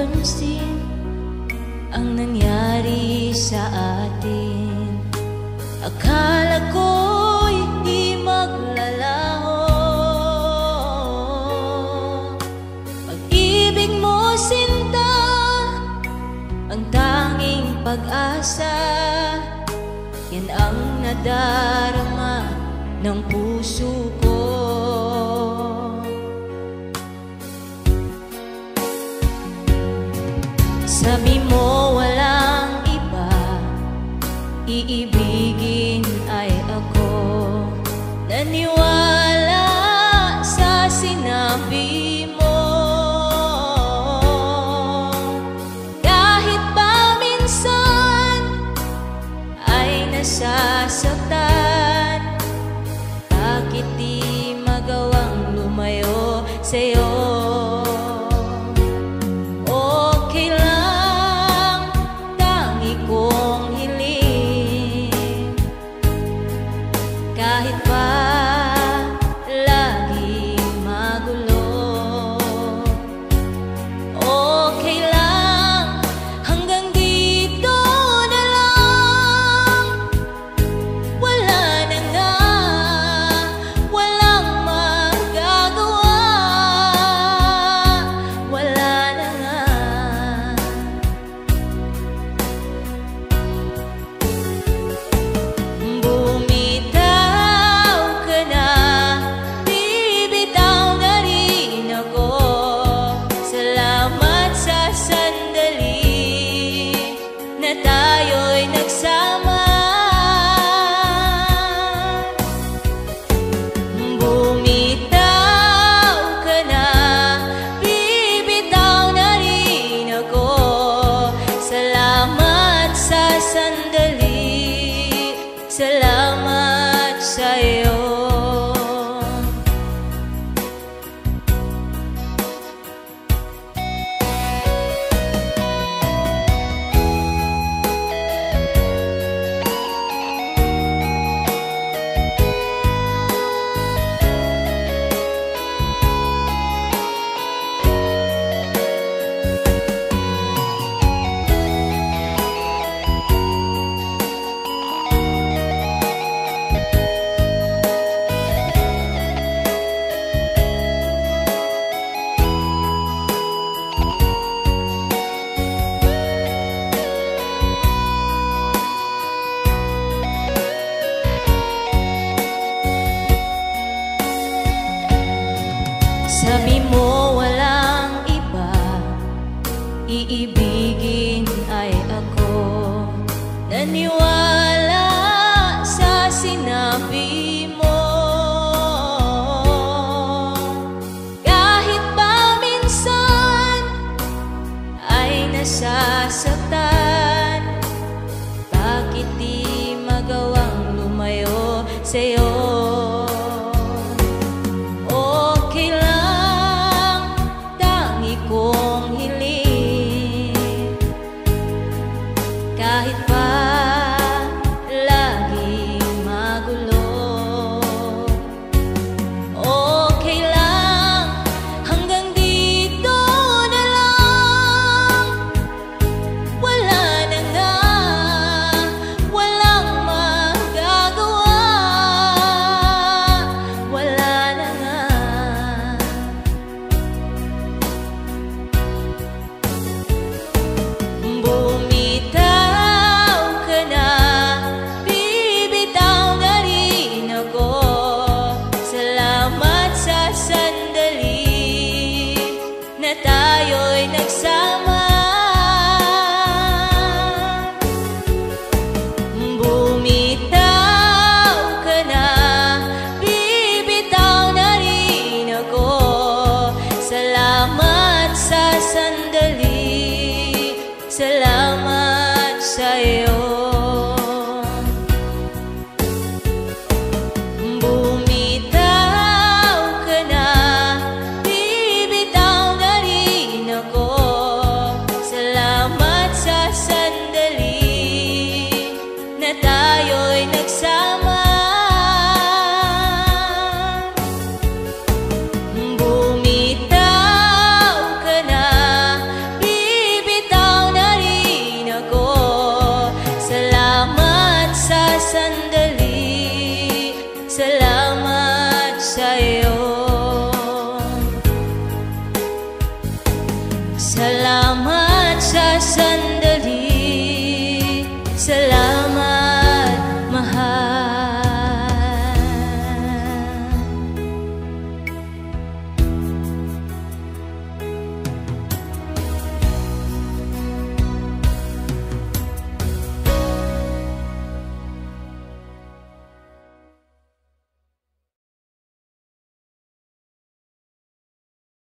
mapansin ang nangyari sa atin. Akala ko'y di maglalaho. Pag-ibig mo, sinta, ang tanging pag-asa. Yan ang nadarama ng puso ko. Sabi mo walang iba, iibigin ay ako. Naniwala sa sinabi mo. Kahit pa minsan ay nasasaktan, bakit di magawang lumayo sa'yo? Kahit pa lagi magulo, okay lang, hanggang dito na lang. Wala na nga, walang magagawa. Wala na nga. Tayo'y nagsama, bumitaw ka na, bibitaw na rin ako. Salamat sa sandali, salamat sa'yo. Sabi mo walang iba, iibig